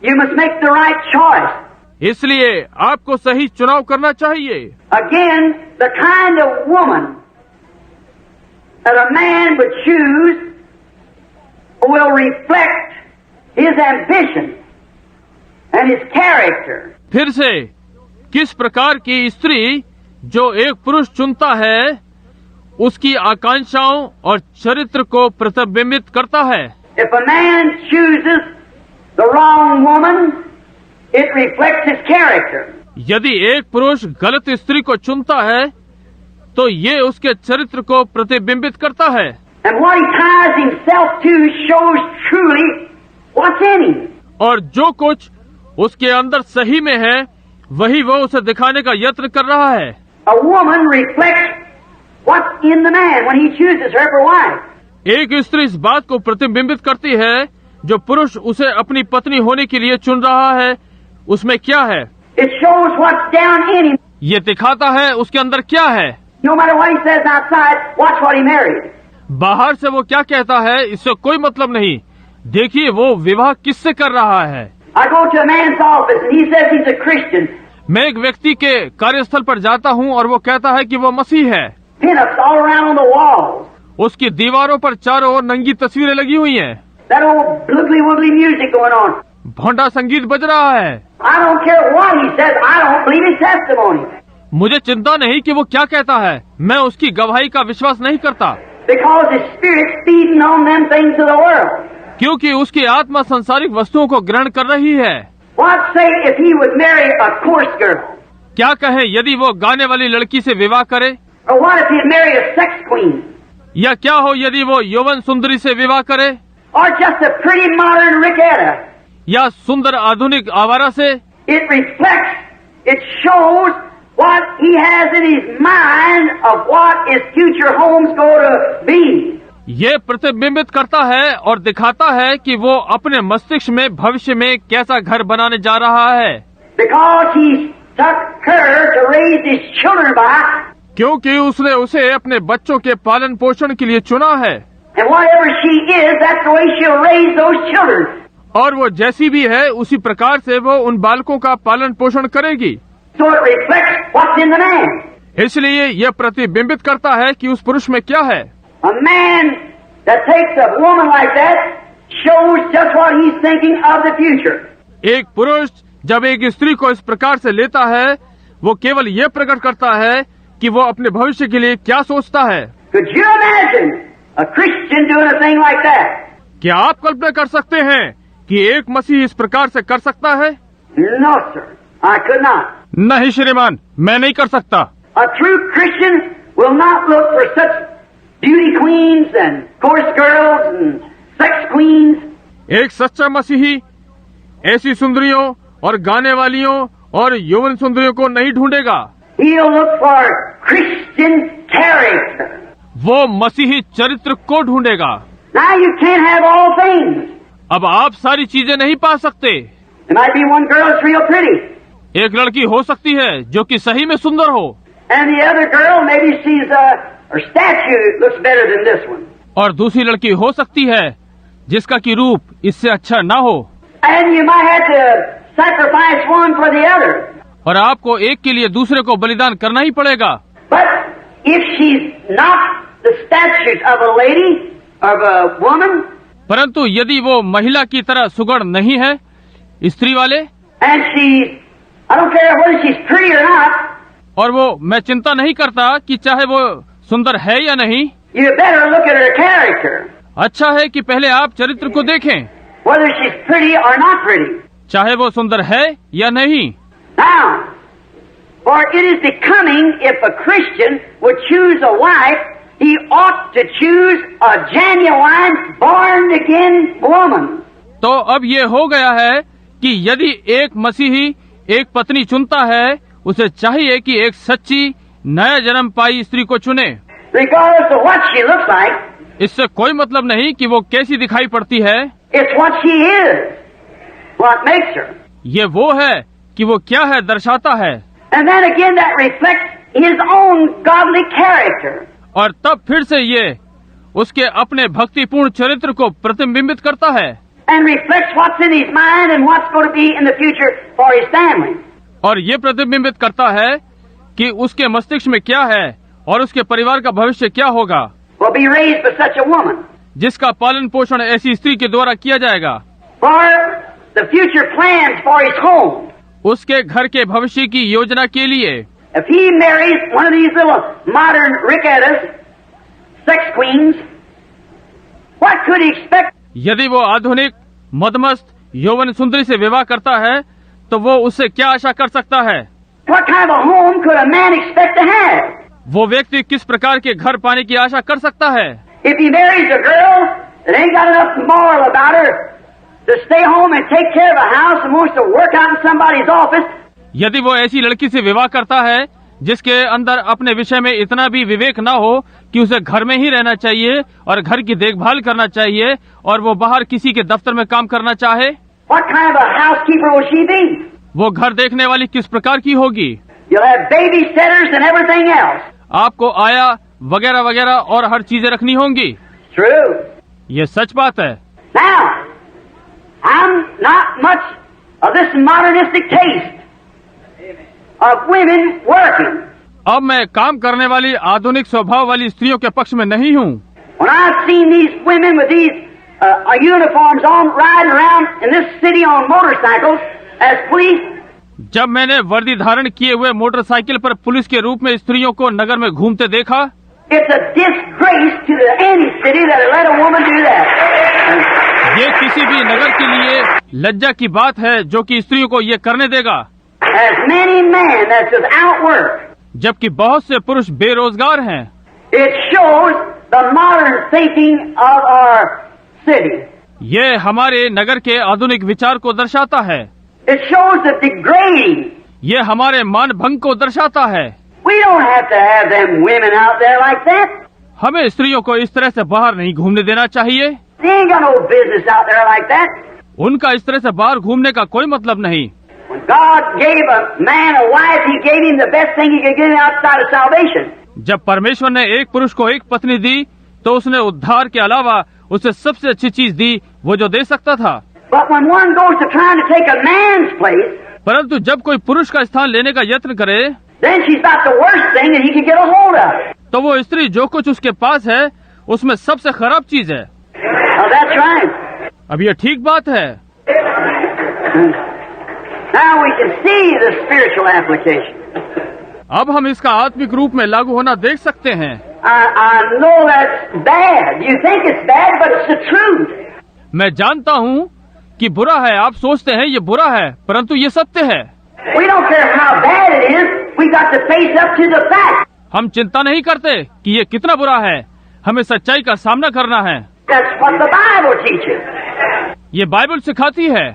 You must make the right choice. इसलिए आपको सही चुनाव करना चाहिए। Again, the kind of woman that a man would choose will reflect his ambition and his character. फिर से किस प्रकार की स्त्री जो एक पुरुष चुनता है उसकी आकांक्षाओं और चरित्र को प्रतिबिंबित करता है। If a man chooses the wrong woman, it reflects his character. यदि एक पुरुष गलत स्त्री को चुनता है तो ये उसके चरित्र को प्रतिबिंबित करता है। And what he ties himself to shows truly what's in him. और जो कुछ उसके अंदर सही में है वही वो उसे दिखाने का यत्न कर रहा है। A woman reflects what's in the man when he chooses her for wife. एक स्त्री इस बात को प्रतिबिंबित करती है जो पुरुष उसे अपनी पत्नी होने के लिए चुन रहा है उसमें क्या है। It shows what's down in him. ये दिखाता है उसके अंदर क्या है। No matter what he says outside, watch what he married. बाहर से वो क्या कहता है इससे कोई मतलब नहीं, देखिए वो विवाह किससे कर रहा है। I go to a man's office and he says he's a Christian. मैं एक व्यक्ति के कार्यस्थल पर जाता हूँ और वो कहता है कि वो मसीह है। Pinups all around on the walls. उसकी दीवारों पर चारों ओर नंगी तस्वीरें लगी हुई हैं। That old bloogly woogly music going on. भोंडा संगीत बज रहा है। I don't care what he says. I don't believe his testimony. मुझे चिंता नहीं कि वो क्या कहता है, मैं उसकी गवाही का विश्वास नहीं करता। Because his spirit's feeding on them things of the world. क्योंकि उसकी आत्मा सांसारिक वस्तुओं को ग्रहण कर रही है। What say if he would marry a coarse girl? क्या कहे यदि वो गाने वाली लड़की से विवाह करे, Or what if he'd marry a sex queen? या क्या हो यदि वो यौवन सुंदरी से विवाह करे, Or just a pretty modern Ricketta? या सुंदर आधुनिक आवारा से। It reflects, it shows what he has in his mind of what his future home's going to be. ये प्रतिबिंबित करता है और दिखाता है कि वो अपने मस्तिष्क में भविष्य में कैसा घर बनाने जा रहा है। Because he took her to raise his children by, क्योंकि उसने उसे अपने बच्चों के पालन पोषण के लिए चुना है। and whatever she is, that's the way she'll raise those children. और वो जैसी भी है उसी प्रकार से वो उन बालकों का पालन पोषण करेगी। So it reflects what's in the man. इसलिए यह प्रतिबिंबित करता है कि उस पुरुष में क्या है। A man that takes a woman like that shows just what he's thinking of the future. एक पुरुष जब एक स्त्री को इस प्रकार से लेता है वो केवल ये प्रकट करता है कि वो अपने भविष्य के लिए क्या सोचता है। Could you imagine a Christian doing a thing like that? क्या आप कल्पना कर सकते हैं कि एक मसीह इस प्रकार से कर सकता है? No, sir. I could not. नहीं श्रीमान, मैं नहीं कर सकता। A true Christian will not look for such beauty queens and coarse girls and sex queens. एक सच्चा मसीही ऐसी सुंदरियों और गाने वालियों और यौवन सुंदरियों को नहीं ढूंढेगा। He'll look for Christian character. वो मसीही चरित्र को ढूंढेगा। Now you can't have all things. अब आप सारी चीजें नहीं पा सकते। There might be one girl that's real pretty, एक लड़की हो सकती है जो कि सही में सुंदर हो, and the other girl maybe she's her statue looks better than this one. और दूसरी लड़की हो सकती है जिसका की रूप इससे अच्छा ना हो, And you might have to sacrifice one for the other. और आपको एक के लिए दूसरे को बलिदान करना ही पड़ेगा। But if she's not the stature of a lady, of a woman, परंतु यदि वो महिला की तरह सुगढ़ नहीं है, स्त्री वाले, and she's, I don't care whether she's pretty or not, और वो मैं चिंता नहीं करता कि चाहे वो सुंदर है या नहीं, you better look at her character, अच्छा है कि पहले आप चरित्र को देखें, whether she's pretty or not pretty. चाहे वो सुंदर है या नहीं। Now, for it is becoming if a Christian would choose a wife, he ought to choose a genuine, born-again woman. तो अब ये हो गया है कि यदि एक मसीही एक पत्नी चुनता है, उसे चाहिए कि एक सच्ची नया जन्म पाई स्त्री को चुने। Regardless of what she looks like, इससे कोई मतलब नहीं कि वो कैसी दिखाई पड़ती है, it's what she is, what makes her. ये वो है कि वो क्या है दर्शाता है। And then again that reflects his own godly character. और तब फिर से ये उसके अपने भक्तिपूर्ण चरित्र को प्रतिबिंबित करता है। and reflects what's in his mind and what's going to be in the future for his family. और ये प्रतिबिंबित करता है कि उसके मस्तिष्क में क्या है और उसके परिवार का भविष्य क्या होगा, Will be raised by such a woman. जिसका पालन पोषण ऐसी स्त्री के द्वारा किया जाएगा, For the future plans for his home. उसके घर के भविष्य की योजना के लिए। If he marries one of these little modern rickettas, sex queens, what could he expect? यदि वो आधुनिक मदमस्त यौवन सुंदरी से विवाह करता है तो वो उससे क्या आशा कर सकता है? What kind of a home could a man expect to have? वो व्यक्ति किस प्रकार के घर पाने की आशा कर सकता है? If he marries a girl that ain't got enough moral about her to stay home and take care of a house and wants to work out in somebody's office, यदि वो ऐसी लड़की से विवाह करता है जिसके अंदर अपने विषय में इतना भी विवेक ना हो कि उसे घर में ही रहना चाहिए और घर की देखभाल करना चाहिए और वो बाहर किसी के दफ्तर में काम करना चाहे, what kind of a housekeeper will she be? वो घर देखने वाली किस प्रकार की होगी? You'll have babysitters and everything else. आपको आया वगैरह वगैरह और हर चीजें रखनी होंगी। True. ये सच बात है। Now, I'm not much of this modernistic taste of women working. अब मैं काम करने वाली आधुनिक स्वभाव वाली स्त्रियों के पक्ष में नहीं हूँ। When I've seen these women with these uniforms on riding around in this city on motorcycles as police, जब मैंने वर्दी धारण किए हुए मोटरसाइकिल पर पुलिस के रूप में स्त्रियों को नगर में घूमते देखा, it's a disgrace to any city that let a woman do that. ये किसी भी नगर के लिए लज्जा की बात है जो कि स्त्रियों को ये करने देगा। As many men that's without work. जबकि बहुत से पुरुष बेरोजगार हैं। It shows the modern thinking of our city. ये हमारे नगर के आधुनिक विचार को दर्शाता है। It shows the degrading. ये हमारे मान भंग को दर्शाता है। We don't have to have them women out there like that. हमें स्त्रियों को इस तरह से बाहर नहीं घूमने देना चाहिए। They ain't got no business out there like that. उनका इस तरह से बाहर घूमने का कोई मतलब नहीं। When God gave a man a wife, He gave him the best thing He could give him outside of salvation. जब परमेश्वर ने एक पुरुष को एक पत्नी दी तो उसने उद्धार के अलावा उसे सबसे अच्छी चीज दी, वो जो दे सकता था। But when one goes to trying to take a man's place, परंतु जब कोई पुरुष का स्थान लेने का यत्न करे, then she's about the worst thing that he could get a hold of. तो वो स्त्री जो कुछ उसके पास है उसमें सबसे खराब चीज है। Now that's right. अब ये ठीक बात है। Now we can see the spiritual application. अब हम इसका आत्मिक रूप में लागू होना देख सकते हैं। I know that's bad. You think it's bad, but it's the truth. मैं जानता हूँ कि बुरा है, आप सोचते हैं ये बुरा है, परंतु ये सत्य है। We don't care how bad it is. We got to face up to the fact. हम चिंता नहीं करते कि ये कितना बुरा है, हमें सच्चाई का सामना करना है। That's what the Bible teaches. ये बाइबल सिखाती है।